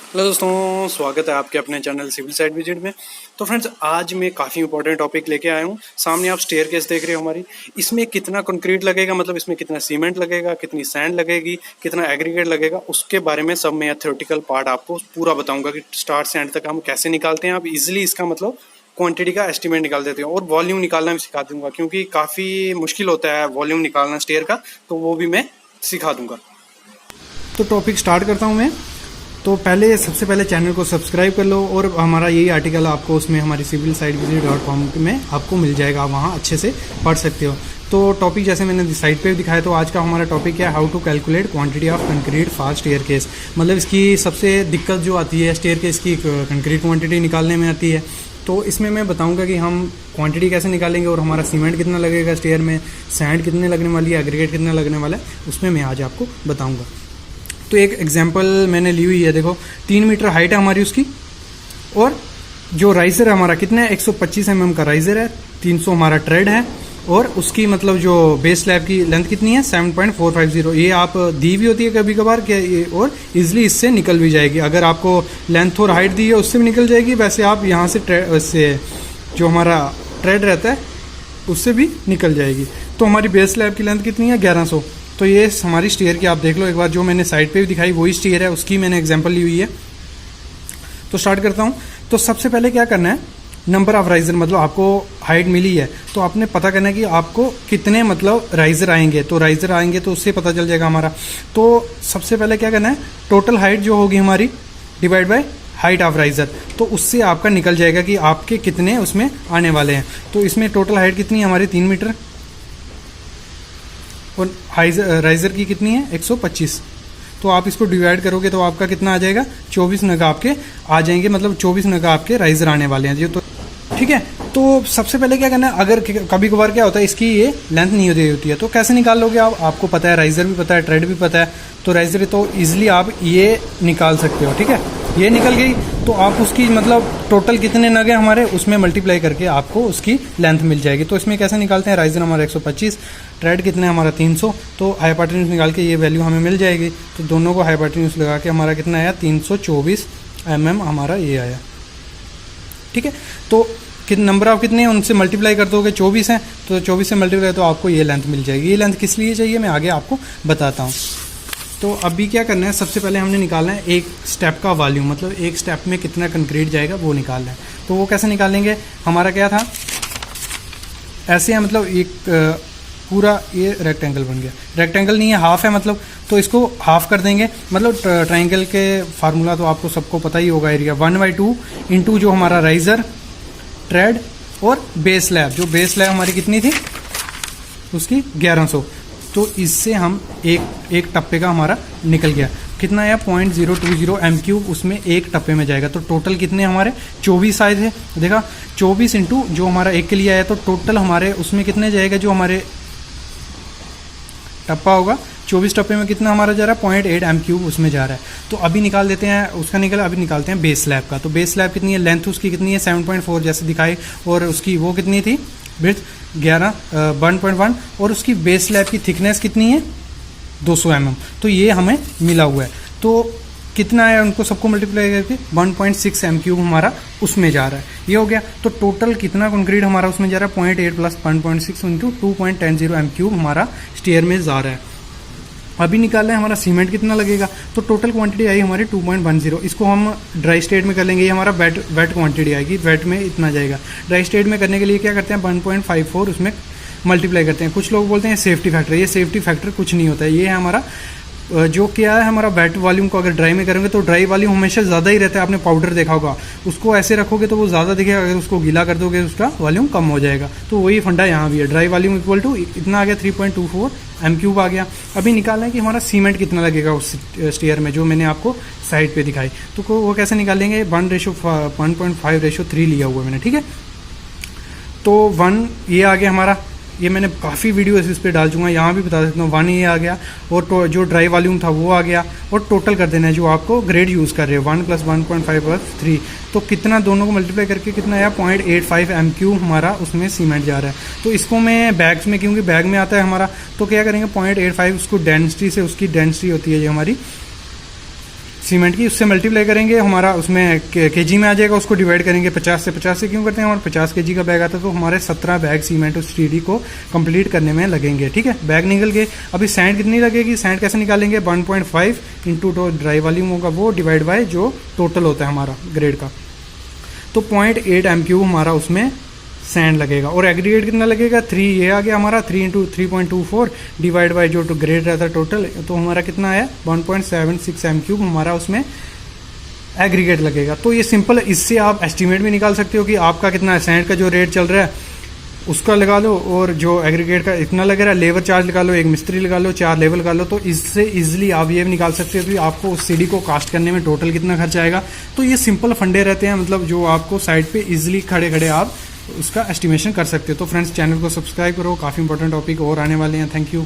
Hello दोस्तों, स्वागत है आपके अपने चैनल सिविल साइट विजिट में। तो फ्रेंड्स, आज मैं काफ़ी इंपॉर्टेंट टॉपिक लेके आया हूँ। सामने आप स्टेयर केस देख रहे हो हमारी। इसमें कितना कंक्रीट लगेगा, मतलब इसमें कितना सीमेंट लगेगा, कितनी सैंड लगेगी, कितना एग्रीगेट लगेगा, उसके बारे में सब मैं थ्योरेटिकल पार्ट आपको पूरा बताऊंगा कि स्टार्ट से एंड तक हम कैसे निकालते हैं। आप इजिली इसका मतलब क्वांटिटी का एस्टिमेट निकाल देते हो और वॉल्यूम निकालना भी सिखा दूंगा, क्योंकि काफ़ी मुश्किल होता है वॉल्यूम निकालना स्टेयर का, तो वो भी मैं सिखा दूंगा। तो टॉपिक स्टार्ट करता हूँ मैं। तो सबसे पहले चैनल को सब्सक्राइब कर लो और हमारा यही आर्टिकल आपको उसमें हमारी civilsitevisit.com में आपको मिल जाएगा, आप वहाँ अच्छे से पढ़ सकते हो। तो टॉपिक जैसे मैंने साइट पे दिखाया, तो आज का हमारा टॉपिक है how to calculate quantity of concrete for staircase. मतलब इसकी सबसे दिक्कत जो आती है स्टेयर केस की कंक्रीट क्वांटिटी निकालने में आती है। तो इसमें मैं बताऊंगा कि हम क्वांटिटी कैसे निकालेंगे और हमारा सीमेंट कितना लगेगा स्टेयर में, सैंड कितने लगने वाली है, एग्रीगेट कितना लगने वाला है, उसमें मैं आज आपको बताऊंगा। तो एक एग्जांपल मैंने ली हुई है, देखो 3 मीटर हाइट है हमारी उसकी, और जो राइजर है हमारा कितना है, 125 mm का राइजर है, 300 हमारा ट्रेड है, और उसकी मतलब जो बेस स्लैब की लेंथ कितनी है 7.450। ये आप दी भी होती है कभी कभार और इजिली इससे निकल भी जाएगी। अगर आपको लेंथ और हाइट दी है उससे भी निकल जाएगी। वैसे आप यहाँ से जो हमारा ट्रेड रहता है उससे भी निकल जाएगी। तो हमारी बेस स्लैब की लेंथ कितनी है 1100। तो ये हमारी स्टेयर की आप देख लो एक बार, जो मैंने साइड पे भी दिखाई वही स्टेयर है, उसकी मैंने एग्जांपल ली हुई है। तो स्टार्ट करता हूँ। तो सबसे पहले क्या करना है, नंबर ऑफ राइजर, मतलब आपको हाइट मिली है तो आपने पता करना है कि आपको कितने मतलब राइजर आएंगे। तो राइजर आएंगे तो उससे पता चल जाएगा हमारा। तो सबसे पहले क्या करना है, टोटल हाइट जो होगी हमारी divide by height of riser, तो उससे आपका निकल जाएगा कि आपके कितने उसमें आने वाले हैं। तो इसमें टोटल हाइट कितनी है हमारी 3 मीटर, और राइजर की कितनी है 125। तो आप इसको डिवाइड करोगे तो आपका कितना आ जाएगा, 24 नग आपके आ जाएंगे, मतलब 24 नग आपके राइजर आने वाले हैं जी। तो ठीक है। तो सबसे पहले क्या करना है, अगर कभी कभार क्या होता है इसकी ये लेंथ नहीं होती है तो कैसे निकाल लोगे आप, आपको पता है राइजर भी पता है, ट्रेड भी पता है, तो राइजर तो इजिली आप ये निकाल सकते हो। ठीक है, ये निकल गई तो आप उसकी मतलब टोटल कितने नग है हमारे उसमें मल्टीप्लाई करके आपको उसकी लेंथ मिल जाएगी। तो इसमें कैसे निकालते हैं, राइजर हमारा 125, ट्रेड कितने हमारा 300, तो हाइपोटेन्यूज निकाल के ये वैल्यू हमें मिल जाएगी। तो दोनों को हाइपोटेन्यूज लगा के हमारा कितना आया 324 mm हमारा ये आया। ठीक है, तो नंबर ऑफ कितने हैं उनसे मल्टीप्लाई कर दोगे, 24 है तो 24 से मल्टीप्लाई तो आपको ये लेंथ मिल जाएगी। ये लेंथ किस लिए चाहिए मैं आगे आपको बताता हूँ। तो अभी क्या करना है, सबसे पहले हमने निकालना है एक स्टेप का वॉल्यूम, मतलब एक स्टेप में कितना कंक्रीट जाएगा वो निकालना है। तो वो कैसे निकालेंगे, हमारा क्या था ऐसे है, मतलब एक पूरा ये रेक्टेंगल बन गया, रेक्टेंगल नहीं है हाफ है मतलब, तो इसको हाफ कर देंगे। मतलब ट्राइंगल के फार्मूला तो आपको सबको पता ही होगा, एरिया 1/2 इंटू जो हमारा राइजर, ट्रेड और बेस स्लैब, जो बेस स्लैब हमारी कितनी थी उसकी 1100। तो इससे हम एक टप्पे का हमारा निकल गया, कितना आया 0.020 m3 उसमें एक टप्पे में जाएगा। तो टोटल कितने हमारे 24 आए थे, देखा 24 इंटू जो हमारा एक के लिए आया, तो टोटल हमारे उसमें कितने जाएगा, जो हमारे टप्पा होगा 24 टप्पे में कितना हमारा जा रहा है 0.8 m3 उसमें जा रहा है। तो अभी निकाल देते हैं उसका अभी निकालते हैं बेस स्लैब का। तो बेस स्लैब कितनी है, लेंथ उसकी कितनी है 7.4 जैसे दिखाई, और उसकी वो कितनी थी ब्रिथ 1.1, और उसकी बेस स्लैब की थिकनेस कितनी है 200 mm। तो ये हमें मिला हुआ है। तो कितना है उनको सबको मल्टीप्लाई करके 1.6 m3 हमारा उसमें जा रहा है, ये हो गया। तो टोटल कितना कंक्रीट हमारा उसमें जा रहा है 0.8 प्लस 1.6 इंटू 2.10 m3 हमारा स्टेयर में जा रहा है। अभी निकालना है हमारा सीमेंट कितना लगेगा। तो टोटल क्वांटिटी आई हमारी 2.10। इसको हम ड्राई स्टेट में कर लेंगे, ये हमारा वेट क्वांटिटी आएगी, वेट में इतना जाएगा। ड्राई स्टेट में करने के लिए क्या करते हैं 1.54 उसमें मल्टीप्लाई करते हैं। कुछ लोग बोलते हैं सेफ्टी फैक्टर, ये सेफ्टी फैक्टर कुछ नहीं होता है, ये है हमारा जो क्या है हमारा वेट वॉल्यूम को अगर ड्राई में करेंगे तो ड्राई वॉल्यूम हमेशा ज़्यादा ही रहता है। आपने पाउडर देखा होगा, उसको ऐसे रखोगे तो वो ज़्यादा दिखेगा, अगर उसको गीला कर दोगे उसका वॉल्यूम कम हो जाएगा। तो वही फंडा यहाँ भी है, ड्राई वॉल्यूम इक्वल टू इतना आ गया 3.24 m3 आ गया। अभी निकालना है कि हमारा सीमेंट कितना लगेगा उस स्टेयर में, जो मैंने आपको साइड पे दिखाई। तो वो कैसे निकालेंगे 1:1.5:3 लिया हुआ मैंने। ठीक है, तो 1 ये आ गया हमारा, ये मैंने काफ़ी वीडियो इस पर डाल चुका, यहाँ भी बता देता हूँ। 1 ये आ गया, और जो ड्राई वॉल्यूम था वो आ गया, और टोटल कर देना है जो आपको ग्रेड यूज़ कर रहे हो 1 + 1.5 + 3। तो कितना दोनों को मल्टीप्लाई करके कितना आया 0.85 m3 हमारा उसमें सीमेंट जा रहा है। तो इसको मैं बैग्स में, क्योंकि बैग में आता है हमारा, तो क्या करेंगे 0.85 उसको डेंसिटी से, उसकी डेंसिटी होती है जो हमारी सीमेंट की, उससे मल्टीप्लाई करेंगे, हमारा उसमें केजी में आ जाएगा, उसको डिवाइड करेंगे 50 से। 50 से क्यों करते हैं, हमारा 50 केजी का बैग आता है, तो हमारे 17 बैग सीमेंट उस सीढ़ी को कंप्लीट करने में लगेंगे। ठीक है, बैग निकल गए। अभी सैंड कितनी लगेगी, सैंड कैसे निकालेंगे, 1.5 इंटू जो ड्राई वॉल्यूम होगा वो डिवाइड बाय जो टोटल होता है हमारा ग्रेड का, तो 0.8 m³ हमारा उसमें सैंड लगेगा। और एग्रीगेट कितना लगेगा, 3, ये आ गया हमारा 3 इंटू 3.24 डिवाइड बाई जो ग्रेड रहता है टोटल, तो हमारा कितना आया 1.76 m³ हमारा उसमें एग्रीगेट लगेगा। तो ये सिंपल है, इससे आप एस्टिमेट भी निकाल सकते हो कि आपका कितना है, सैंड का जो रेट चल रहा है उसका लगा लो, और जो एग्रीगेट का इतना लग रहा है, लेबर चार्ज लगा लो, एक मिस्त्री लगा लो, 4 लेवल लगा लो, तो इससे इजीली आप ये भी निकाल सकते हो कि आपको उस सीढ़ी को कास्ट करने में टोटल कितना खर्च आएगा। तो ये सिंपल फंडे रहते हैं, मतलब जो आपको साइड पे इजीली खड़े खड़े आप उसका एस्टिमेशन कर सकते हो। तो फ्रेंड्स, चैनल को सब्सक्राइब करो, काफ़ी इंपॉर्टेंट टॉपिक और आने वाले हैं। Thank you.